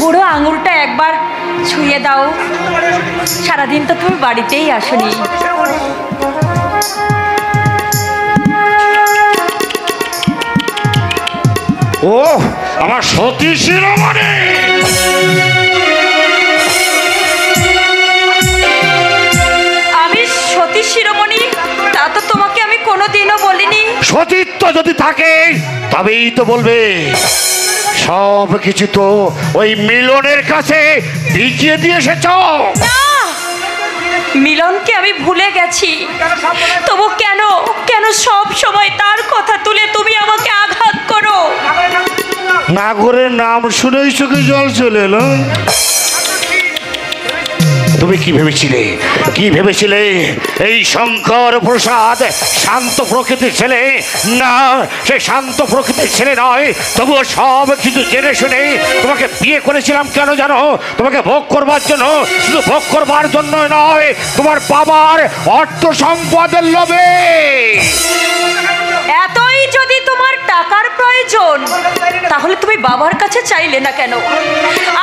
বুড়ো আঙুলটা একবার ছুঁয়ে দাও। সারাদিন তো তুমি বাড়িতেই আসনি। ও আমার সতী শিরোমণি, আমি সতী শিরোমণি? তা তো তোমাকে আমি কোনোদিনও বলিনি। সতীত্ব যদি থাকে তবেই তো বলবে। সব কিছু তো ওই মিলনের কাছে বিকিয়ে দিয়ে এসেছ। মিলনকে আমি ভুলে গেছি, তবু কেন কেন সব সময় তার কথা তুলে তুমি আমাকে আঘাত করো? নাগরের নাম শুনেই চোখে জল চলে এলো। তুমি কি ভেবেছিলে এই শঙ্কর প্রসাদ শান্ত প্রকৃতির ছেলে? না, সে শান্ত প্রকৃতির ছেলে নয়। তবুও সব কিছু জেনে শুনে তোমাকে বিয়ে করেছিলাম। কেন জানো? তোমাকে ভোগ করবার জন্য। শুধু ভোগ করবার জন্য নয়, তোমার বাবার অর্থ সম্পদের লোভে। এতই যদি তোমার টাকার প্রয়োজন, তাহলে তুমি বাবার কাছে চাইলে না কেন?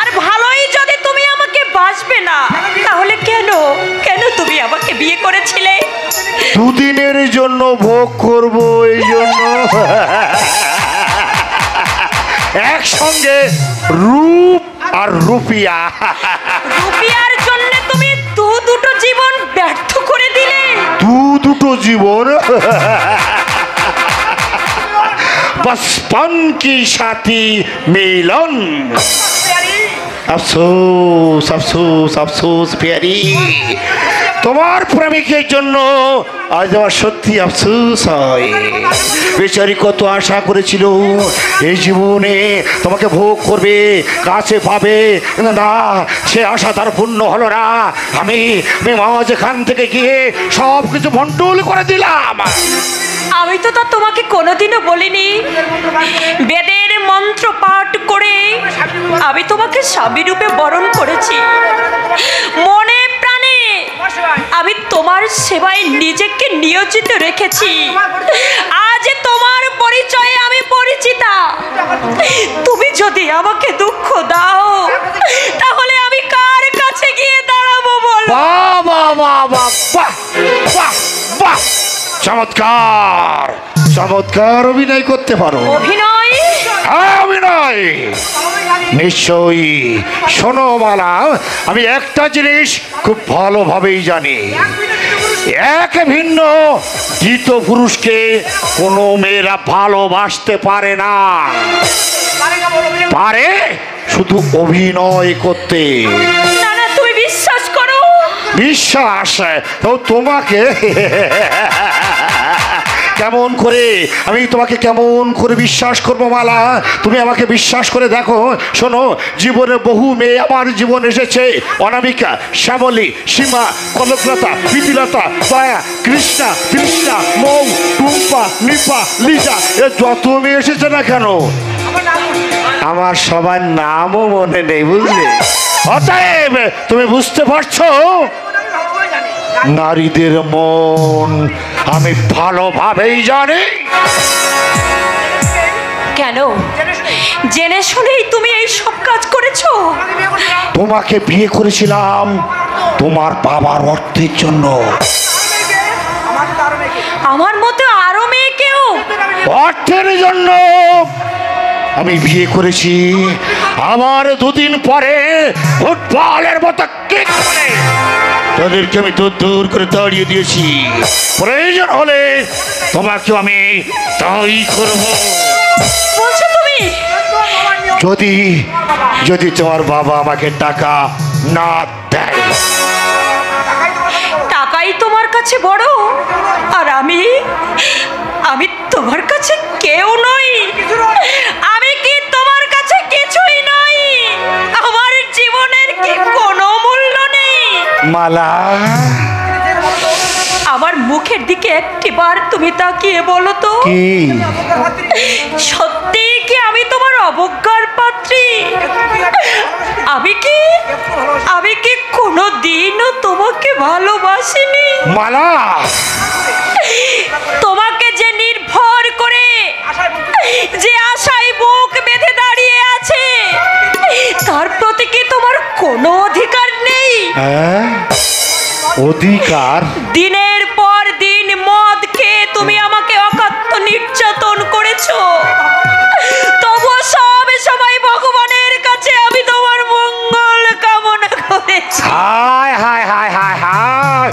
আর ভালোই যদি তুমি আমাকে বাসবে না, তাহলে কেন কেন তুমি আমাকে বিয়ে করেছিলে? দুদিনের জন্য ভোগ করব, এই জন্য একসঙ্গে রূপ আর রুপিয়া। রুপিয়ার জন্য তুমি দুটো জীবন ব্যর্থ করে দিলে। দুটো জীবন? बचपन की साथी मिलन। अफसोस अफसोस अफसोस प्यारी, তোমার প্রেমিকের জন্য আজ আমার সত্যি আফসোস হয়। বেচারি কত আশা করেছিল এই জীবনে তোমাকে ভোগ করবে, কাছে পাবে। না, সে আশা তার পূর্ণ হলো না। আমি মাঝ এখান থেকে গিয়ে সব কিছু বন্টল করে দিলাম। আমি তো তা তোমাকে কোনোদিনও বলিনি। বেদের মন্ত্র পাঠ করে আমি তোমাকে স্বামী রূপে বরণ করেছি। মনে প্রাণে আমি তোমার সেবায় নিজেকে নিয়োজিত রেখেছি। আজ তোমার পরিচয়ে আমি পরিচিতা। তুমি যদি আমাকে দুঃখ দাও, তাহলে আমি কার কাছে গিয়ে দাঁড়াবো বল? বাহ বাহ বাহ বাহ বাহ বাহ বাহ, চমৎকার চমৎকার অভিনয় করতে পারো। অভিনয়? হ্যাঁ, অভিনয় নিশ্চয়ই। শোনো মালা, আমি একটা জিনিস খুব ভালোভাবেই জানি। এক ভিন্ন দ্বিতীয় পুরুষকে কোনো মেয়েরা ভালোবাসতে পারে না। পারে শুধু অভিনয় করতে। না না, তুমি বিশ্বাস করো। বিশ্বাস? তো তোমাকে কেমন করে আমি তোমাকে কেমন করে বিশ্বাস করবো মালা? তুমি আমাকে বিশ্বাস করে দেখো। শোনো, জীবনে বহু মেয়ে আমার জীবন এসেছে। অনামিকা, শ্যামলী, সীমা, কনকলতা, প্রীতিলতা, দয়া, কৃষ্ণা, তৃষ্ণা, মৌ, টুম্পা, নিপা, লিজা, এ যত মেয়ে এসেছে না কেন, আমার সবার নামও মনে নেই, বুঝলে? অতএব তুমি বুঝতে পারছো নারীদের মন আমি ভালোভাবেই জানি। কেন? জেনে শুনেই তুমি এই সব কাজ করেছো? তোমাকে বিয়ে করেছিলাম তোমার বাবার অর্থের জন্য। আমার মতো আরো মেয়েকেও অর্থের জন্য আমি বিয়ে করেছি। আমার দুদিন পরে ফুটবলের মতো কিক করে তাদেরকে আমি দূর করে তাড়িয়ে দিয়েছি। প্রয়োজন হলে তোমাকেও আমি তাই করব। বলছো তুমি? যদি যদি তোমার বাবা আমাকে টাকা না দেয়। টাকাই তোমার কাছে বড়, আর আমি তোমার কাছে কেউ নই। আমি কি তোমার কাছে কিছুই নই? আমার জীবনের কি কোনো মূল্য নেই? মালা, আমার মুখের দিকে একটিবার তুমি তাকিয়ে বলো তো, কি সত্যি কি আমি তোমার অবজ্ঞার পাত্রী? আমি কি কোনো দিনও তোমাকে ভালোবাসিনি? মালা, তোমাকে যে নির্ভর করে যে আশায় বুক বেঁধে দাঁড়িয়ে আছে, তার প্রতি কোনো অধিকার নেই। হ্যাঁ, অধিকার? দিনের পর দিন মদ খেয়ে তুমি আমাকে অকাত্য নির্যাতন করেছো, তবুও সব সময় ভগবানের কাছে আমি তোমার মঙ্গল কামনা করেছি। হায় হায় হায় হায় হায়!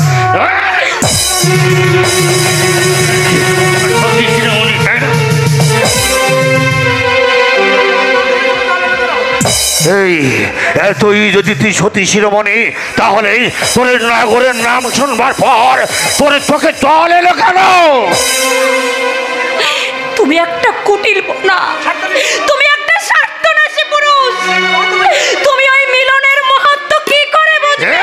এই এতই যদি তুই সতী শিরোমণি, তাহলে তোর নাগরের নাম শুনবার পর তোর চোখে জল এলো কেন? তুমি একটা কুটিল না, তুমি একটা স্বার্থনাশী পুরুষ। তুমি ওই মিলনের মাহাত্ম্য কি করে বুঝবে?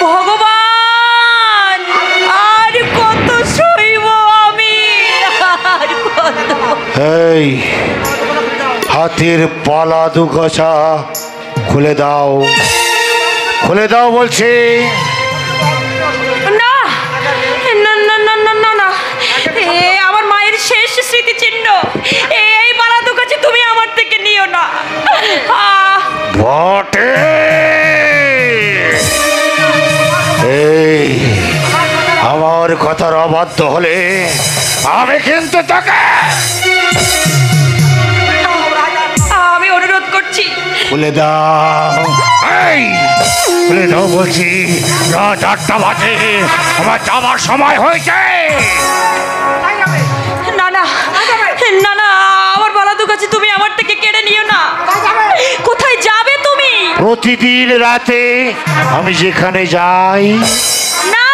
ভগবান, আর কত সইব আমি, আর কত? এই হাতের পালা দুগছা খুলে দাও, খুলে দাও বলছি। না না না না না না না, এ আমার মায়ের শেষ স্মৃতিচিহ্ন। এই পালা দুকাছে তুমি আমার থেকে নিও না। বটে, এই আমার কথার অবাধ্য হলে আমি কিন্তু তোকে আমি অনুরোধ করছি, খুলে দাও। এই খুলে দাও বলছি, রাত 8টা বাজে, আমার যাবার সময় হয়েছে। না না না না, আমার পালা দুকাছে তুমি আমার থেকে কেড়ে নিও না। কোথায় যাবে তুমি? প্রতিদিন রাতে আমি যেখানে যাই। না,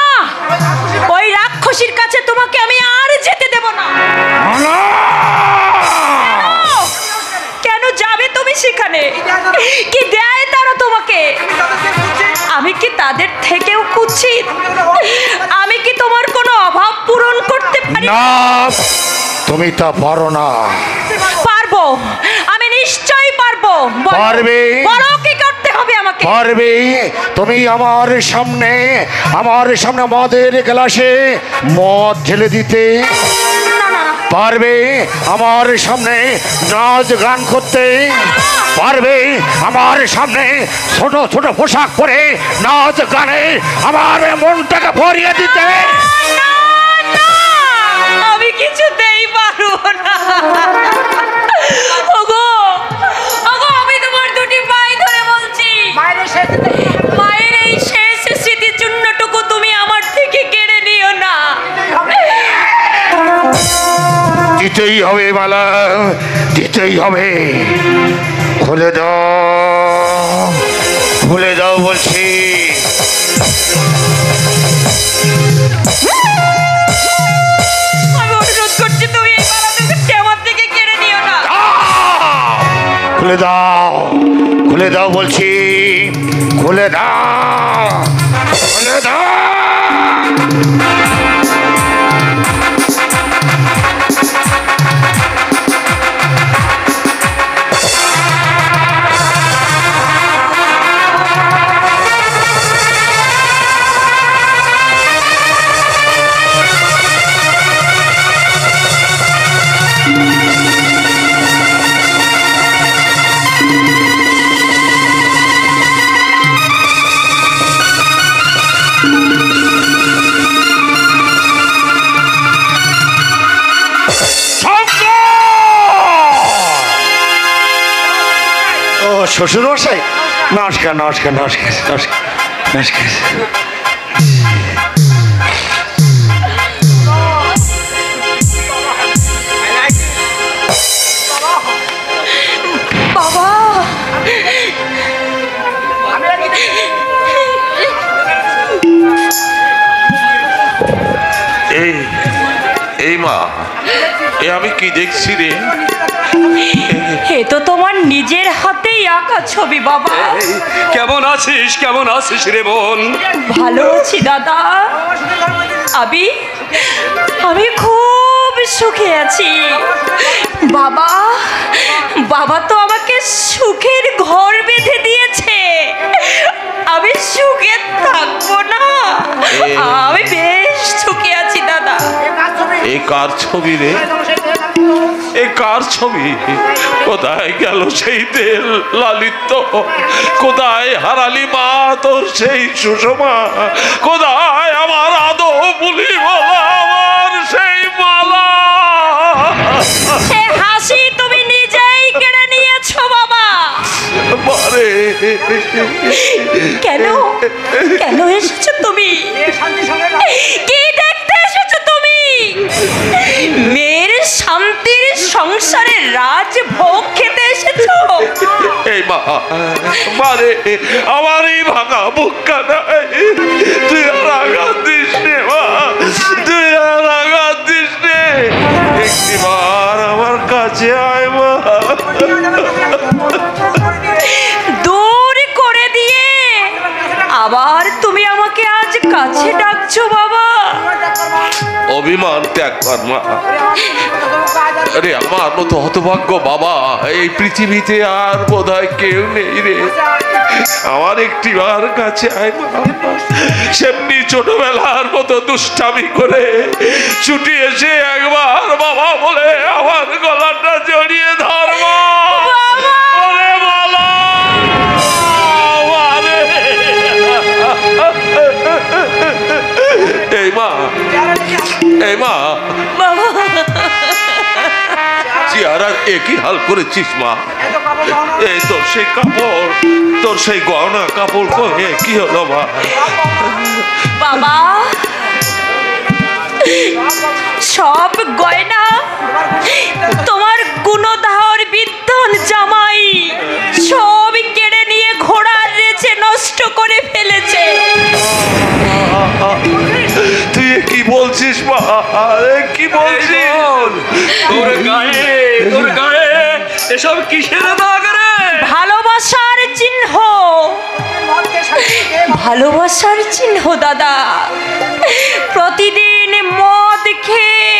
ওই রাক্ষসীর কাছে তোমাকে আমি আর যেতে দেব না। কেন যাবে তুমি সেখানে? কি দেয় তারা তোমাকে? আমি কি তাদের থেকেও কুৎসিত? আমি কি তোমার কোনো অভাব পূরণ করতে পারি? না, তুমি তা পারো না। পারবো, আমি নিশ্চয়ই পারবো। পারবে? বলো কি করতে হবে আমাকে? পারবে? তুমি আমার সামনে মদের গ্লাসে মদ ঢেলে দিতে না না না, পারবে? আমার সামনে নাচ গান করতে পারবে? আমার সামনে ছোট ছোট পোশাক পরে নাচ গানে আমার মনটাকে ভরিয়ে দিতে? না, না, আমি কিছুতেই পারবো না। ওগো, ওগো, আমি তোমার দুটি পায়ে ধরে বলছি, মায়ের এই শেষ স্মৃতির জন্যটুকু তুমি আমার থেকে কেড়ে নিও না। দিতেই হবে মালা, দিতেই হবে। খুলে দাও, খুলে দাও বলছি। আমি অনুরোধ করছি, তুমি এই পালাটাকে আমার থেকে কেড়ে নিও না। খুলে দাও, খুলে দাও বলছি, খুলে দাও, খুলে দাও। শ্বশুর মশাই, নমস্কার নমস্কার নমস্কার নমস্কার নমস্কার। বাবা, এই মা, এ আমি কি দেখছি রে? এ তো তোমার নিজের হাতেই আঁকা ছবি বাবা। কেমন আছিস, কেমন আছিস রে বোন? ভালো আছি দাদা, আমি আমি খুব সুখে আছি বাবা। বাবা তো আমাকে সুখের ঘর বেঁধে দিয়েছে, আমি সুখে থাকবো না? আমি বেশ সুখে আছি দাদা। এই কার ছবি রে? এ কার ছবি? কোথায় গেল সেই তেল লালিত্য? কোথায় হারালি মা তোর সেই সুষমা? কোথায় আমার আদৌ বলি বলা আমার সেই মালা? সে হাসি তুমি নিজেই কেড়ে নিয়েছো বাবা। মারে কেন কেন এসেছো তুমি? কি দেখতে এসেছো তুমি? মেয়ের শান্তির সংসারের রাজভোগ খেতে এসেছো? এই মা, মারে আমার এই ভাঙা বুকখানা তুই আর আঘাত দিস নে মা, তুই আর আঘাত দিস নে। একটিবার আমার কাছে আয় মা। দূর করে দিয়ে আবার তুমি আমাকে আজ কাছে ডাকছো বাবা। অভিমান ত্যাগ কর মা। আরে আমার মতো হতভাগ্য বাবা এই পৃথিবীতে আর বোধহয় কেউ নেই রে। আমার একটিবার কাছে আয় মা। সেমনি ছোটবেলার মতো দুষ্টামি করে ছুটি এসে একবার বাবা বলে আমার গলাটা জড়িয়ে ধর মা। ওরে বাবা, মারে। এই মা, এই মা, বাবা চেহারার একই হাল করেছিস মা। এই তোর সেই কাপড়, তোর সেই গহনা কাপড় কি হলো মা? বাবা সব গয়না তোমার গুণধার বিদ্যান জামাই সব কেড়ে নিয়ে ঘোড়ার রেচে নষ্ট করে ফেলেছে। তুই কি বলছিস মা? কি বলছিস? তোর গায়ে এসব কিসের দাগ রে? ভালোবাসার চিহ্ন, ভালোবাসার চিহ্ন দাদা। প্রতিদিন মদ খেয়ে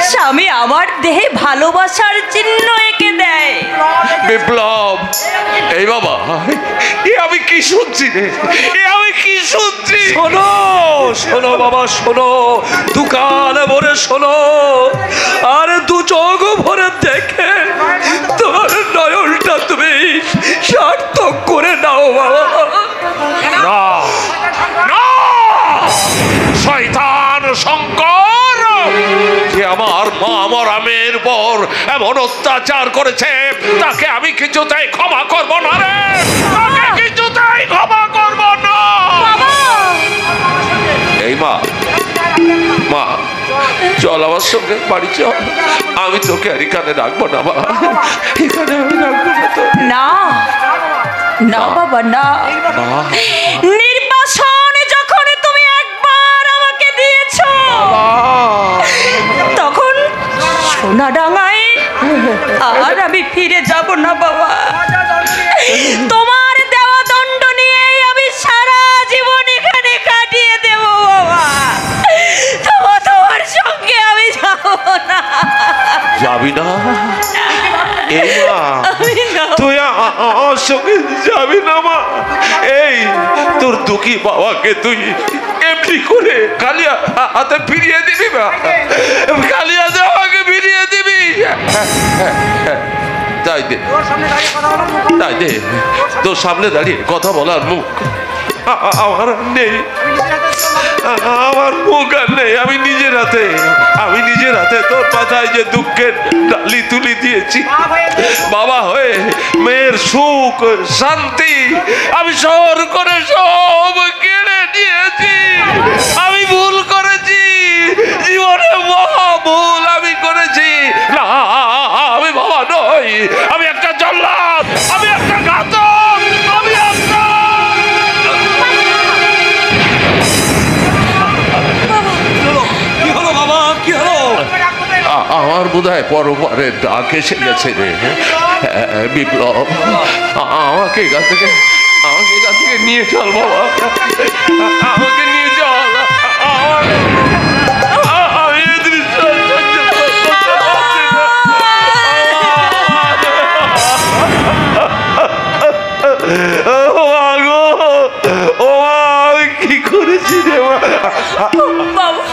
স্বামী আমার দেহে ভালোবাসার চিহ্ন এঁকে দেয়। বিপ্লব, এই বাবা এ আমি কি শুনছি রে? এ আমি কি শুনছি? শোনো শোনো বাবা শোনো, দোকান ভরে শোনো, আর দু চোখ ভরে দেখে তোমার নয়নটা তুমি সার্থক করে নাও বাবা। না না, শয়তান শঙ্কর যে আমার মা মরামের পর এমন অত্যাচার করেছে তাকে আমি কিছুতেই ক্ষমা করব না রে, তাকে কিছুতেই ক্ষমা করব না। এই মা, মা চল আমার সঙ্গে বাড়ি চল। আমি তোকে আর এখানে রাখবো না মা, এখানে আমি রাখবো না তো। না না বাবা না, নির্বাসন যখন তুমি একবার আমাকে দিয়েছো তখন সোনাডাঙ্গায় আর আমি ফিরে যাব না বাবা। তোমার দেওয়া দণ্ড নিয়ে আমি সারা জীবন এখানে কাটিয়ে দেব বাবা। তোমার সঙ্গে আমি যাব না। যাবি না? এই মা, আমি যাব তুই আমার সঙ্গে যাবি না মা? এই তোর দুঃখী বাবাকে তুই এমনি করে খালি হাতে ফিরিয়ে দিবি মা? খালি হাতে আমাকে ফিরিয়ে দিবি? তাই দে, তাই দে, তোর সামনে দাঁড়িয়ে কথা বলার মুখ আমার আর নেই, আমার মুখ আর নেই। আমি নিজের হাতে তোর মাথায় যে দুঃখের ডালি তুলি দিয়েছি, বাবা হয়ে মেয়ের সুখ শান্তি আমি শহর করে সব কেড়ে নিয়েছি। আমি ভুল করেছি, জীবনে মহা ভুল আমি করেছি। না, আমি বাবা নই, আমি একটা জল্লাদ, আমি একটা ঘাতক, আমি একটা কি হলো বাবা, কি হলো? আমার বোধহয় পরপারের ডাক এসে গেছে রে। বিপ্লব, আমাকে এখান থেকে নিয়ে চল বাবা, আমাকে নিয়ে চল। আমি এই দৃশ্য সহ্য করতে পারছি না। ও মা গো, ও মা, আমি কি করেছি রে মা? বাবা।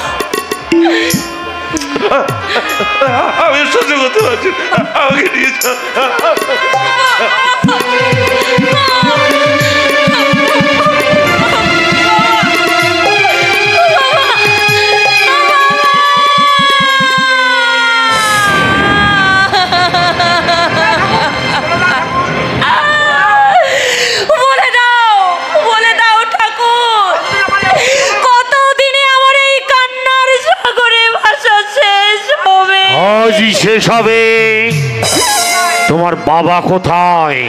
আমি সহ্য করতে পারছি না, আমাকে নিয়ে যাও। বলে দাও ঠাকুর, কতদিনে আমার এই কান্নার সাগরে ভাষা শেষ হবে? আজই শেষ হবে। তোমার বাবা কোথায়?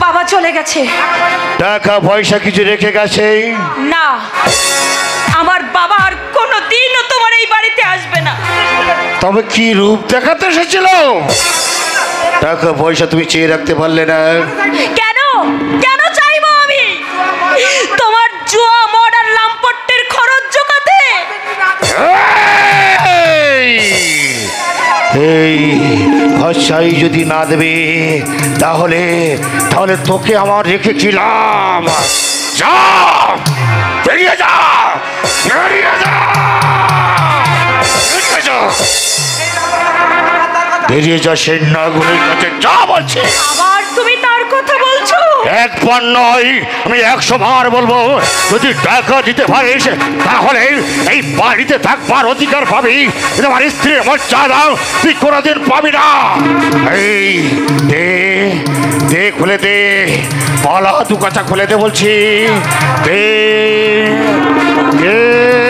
বাবা চলে গেছে। টাকা পয়সা কিছু রেখে গেছে? না, আমার বাবা আর কোনোদিনও তোমার এই বাড়িতে আসবে না। তবে কি রূপ দেখাতে এসেছিল? টাকা পয়সা তুমি চেয়ে রাখতে পারলে না? কেন কেন চাইবো আমি? তোমার জুয়া মডার লাম্পট্টের খরচ জোগাতে? এই খরচাই যদি না দেবে তাহলে তাহলে তোকে আমার রেখেছিলাম। যা, বেরিয়ে যা, বেরিয়ে যা, বেরিয়ে যা, বেরিয়ে যা সেনাগুলির কাছে, যা বলছে। আবার তুমি তার কথা বলছো? একবার নয়, আমি 100 বার বলবো। যদি টাকা দিতে পারিস তাহলে এই বাড়িতে থাকবার অধিকার পাবি। আমার স্ত্রীর মর্যাদা তুই কোনোদিন পাবি না। এই দে দে, খুলে দে, পালা দু কাছা খুলে দে বলছি। দে দে।